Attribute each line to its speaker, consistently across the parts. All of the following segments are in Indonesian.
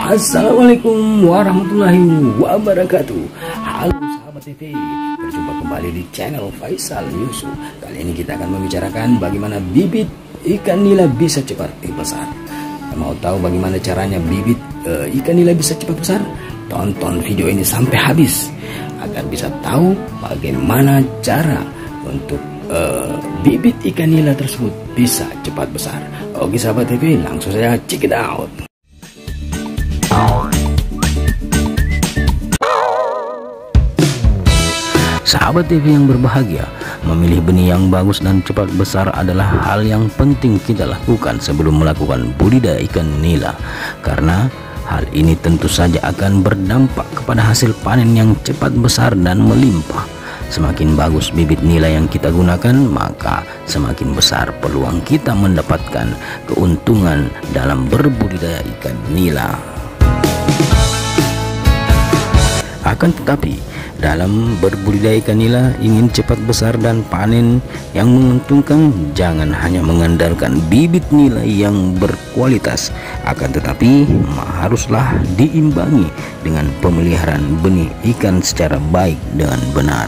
Speaker 1: Assalamualaikum warahmatullahi wabarakatuh. Halo sahabat TV, berjumpa kembali di channel Faisal Yusuf. Kali ini kita akan membicarakan bagaimana bibit ikan nila bisa cepat besar. Mau tahu bagaimana caranya bibit ikan nila bisa cepat besar? Tonton video ini sampai habis agar bisa tahu bagaimana cara untuk bibit ikan nila tersebut bisa cepat besar. Oke sahabat TV, langsung saja check it out. Sahabat TV yang berbahagia, memilih benih yang bagus dan cepat besar adalah hal yang penting kita lakukan sebelum melakukan budidaya ikan nila, karena hal ini tentu saja akan berdampak kepada hasil panen yang cepat besar dan melimpah. Semakin bagus bibit nila yang kita gunakan, maka semakin besar peluang kita mendapatkan keuntungan dalam berbudidaya ikan nila. Akan tetapi, dalam berbudidaya ikan nila ingin cepat besar dan panen yang menguntungkan, jangan hanya mengandalkan bibit nila yang berkualitas, akan tetapi haruslah diimbangi dengan pemeliharaan benih ikan secara baik dan benar.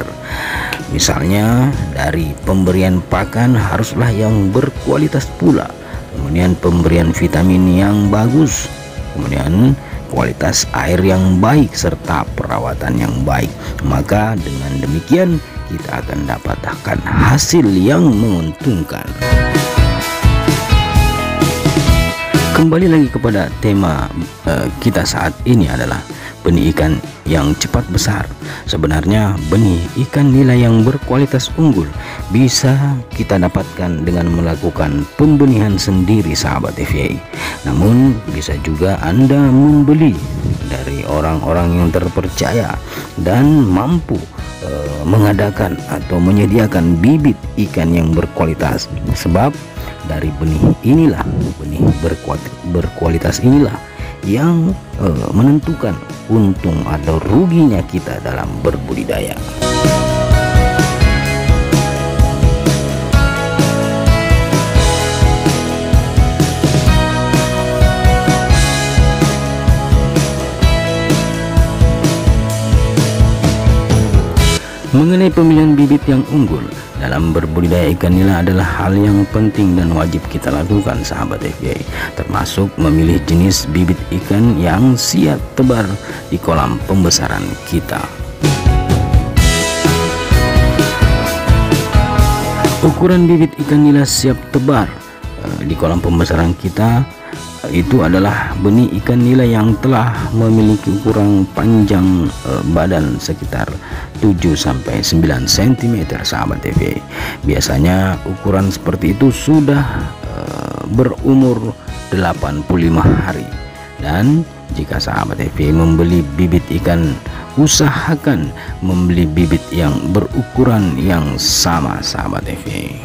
Speaker 1: Misalnya dari pemberian pakan haruslah yang berkualitas pula, kemudian pemberian vitamin yang bagus, kemudian kualitas air yang baik serta perawatan yang baik. Maka dengan demikian kita akan dapatkan hasil yang menguntungkan. Kembali lagi kepada tema kita saat ini adalah benih ikan yang cepat besar. Sebenarnya benih ikan nila yang berkualitas unggul bisa kita dapatkan dengan melakukan pembenihan sendiri sahabat TV. Namun bisa juga Anda membeli dari orang-orang yang terpercaya dan mampu mengadakan atau menyediakan bibit ikan yang berkualitas. Sebab dari benih inilah, benih berkualitas inilah yang menentukan untung atau ruginya kita dalam berbudidaya. Mengenai pemilihan bibit yang unggul dalam berbudidaya ikan nila adalah hal yang penting dan wajib kita lakukan sahabat FYI, termasuk memilih jenis bibit ikan yang siap tebar di kolam pembesaran kita. Ukuran bibit ikan nila siap tebar di kolam pembesaran kita itu adalah benih ikan nila yang telah memiliki ukuran panjang badan sekitar 7-9 cm sahabat TV. Biasanya ukuran seperti itu sudah berumur 85 hari. Dan jika sahabat TV membeli bibit ikan, usahakan membeli bibit yang berukuran yang sama sahabat TV.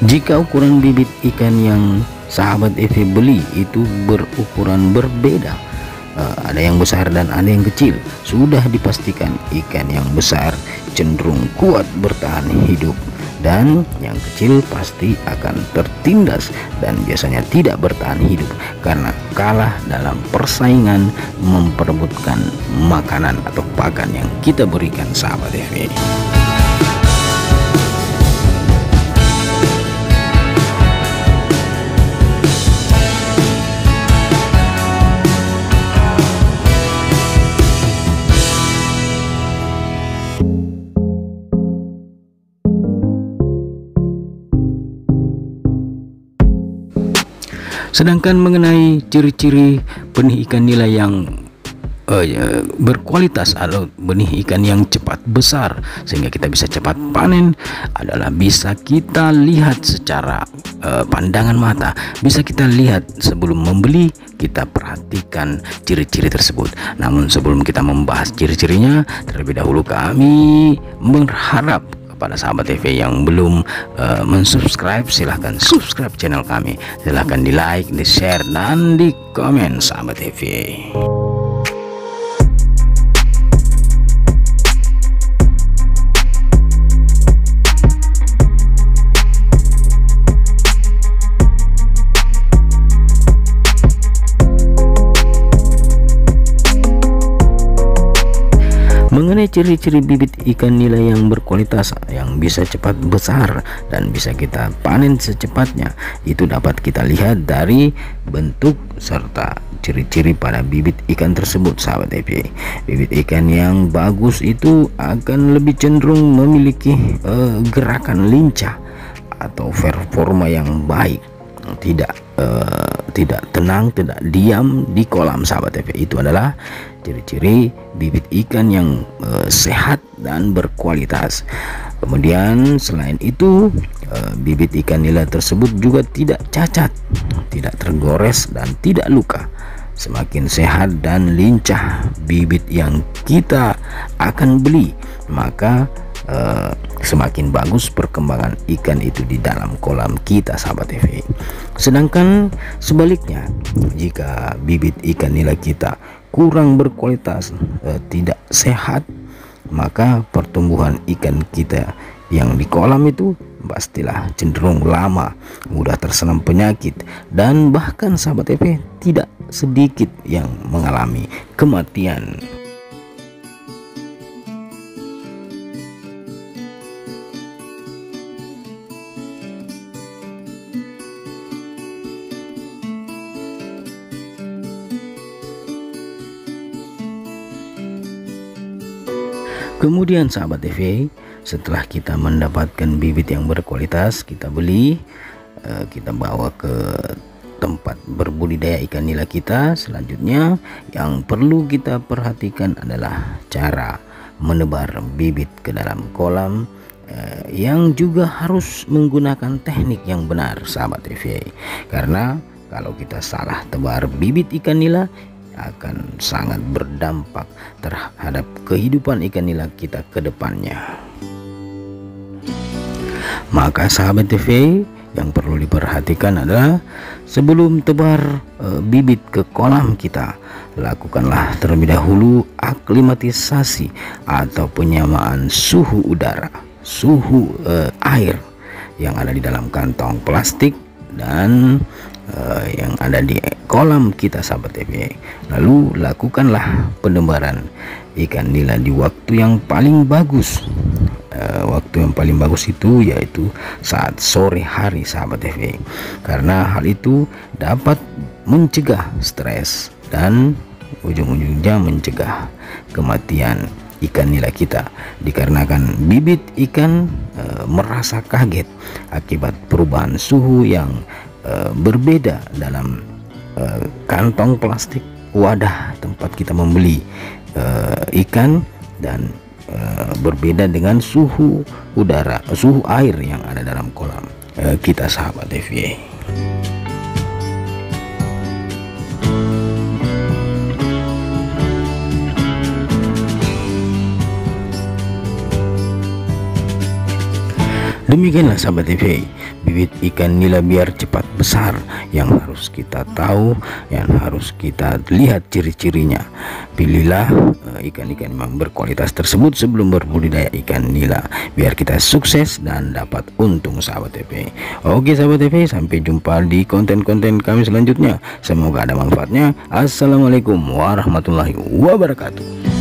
Speaker 1: Jika ukuran bibit ikan yang sahabat EV beli itu berukuran berbeda, ada yang besar dan ada yang kecil, sudah dipastikan ikan yang besar cenderung kuat bertahan hidup, dan yang kecil pasti akan tertindas dan biasanya tidak bertahan hidup karena kalah dalam persaingan memperebutkan makanan atau pakan yang kita berikan sahabat EV. Sedangkan mengenai ciri-ciri benih ikan nila yang berkualitas atau benih ikan yang cepat besar sehingga kita bisa cepat panen adalah bisa kita lihat secara pandangan mata. Bisa kita lihat sebelum membeli, kita perhatikan ciri-ciri tersebut. Namun sebelum kita membahas ciri-cirinya, terlebih dahulu kami berharap kepada sahabat TV yang belum mensubscribe, silahkan subscribe channel kami, silahkan di like, di share, dan di komen sahabat TV. mengenai ciri-ciri bibit ikan nila yang berkualitas yang bisa cepat besar dan bisa kita panen secepatnya, itu dapat kita lihat dari bentuk serta ciri-ciri pada bibit ikan tersebut, sahabat FYI. Bibit ikan yang bagus itu akan lebih cenderung memiliki gerakan lincah atau performa yang baik, tidak tenang, tidak diam di kolam, sahabat FYI. Itu adalah ciri-ciri bibit ikan yang sehat dan berkualitas. Kemudian selain itu, bibit ikan nila tersebut juga tidak cacat, tidak tergores dan tidak luka. Semakin sehat dan lincah bibit yang kita akan beli, maka semakin bagus perkembangan ikan itu di dalam kolam kita, sahabat FYI. Sedangkan sebaliknya, jika bibit ikan nila kita kurang berkualitas, tidak sehat, maka pertumbuhan ikan kita yang di kolam itu pastilah cenderung lama, mudah terserang penyakit, dan bahkan sahabat FYI tidak sedikit yang mengalami kematian. Kemudian sahabat FYI, setelah kita mendapatkan bibit yang berkualitas, kita beli, kita bawa ke tempat berbudidaya ikan nila kita. Selanjutnya yang perlu kita perhatikan adalah cara menebar bibit ke dalam kolam, yang juga harus menggunakan teknik yang benar, sahabat FYI. Karena kalau kita salah tebar bibit ikan nila, akan sangat berdampak terhadap kehidupan ikan nila kita ke depannya. Maka sahabat FYI, yang perlu diperhatikan adalah sebelum tebar bibit ke kolam kita, lakukanlah terlebih dahulu aklimatisasi atau penyamaan suhu udara, suhu air yang ada di dalam kantong plastik dan yang ada di kolam kita, sahabat FYI. Lalu lakukanlah penebaran ikan nila di waktu yang paling bagus. Waktu yang paling bagus itu yaitu saat sore hari, sahabat FYI, karena hal itu dapat mencegah stres dan ujung-ujungnya mencegah kematian ikan nila kita, dikarenakan bibit ikan merasa kaget akibat perubahan suhu yang berbeda dalam kantong plastik wadah tempat kita membeli ikan, dan berbeda dengan suhu udara, suhu air yang ada dalam kolam kita, sahabat FYI. Demikianlah sahabat FYI, bibit ikan nila biar cepat besar yang harus kita tahu, yang harus kita lihat ciri-cirinya. Pilihlah ikan-ikan yang berkualitas tersebut sebelum berbudidaya ikan nila, biar kita sukses dan dapat untung, sahabat FYI. Oke sahabat FYI, sampai jumpa di konten-konten kami selanjutnya. Semoga ada manfaatnya. Assalamualaikum warahmatullahi wabarakatuh.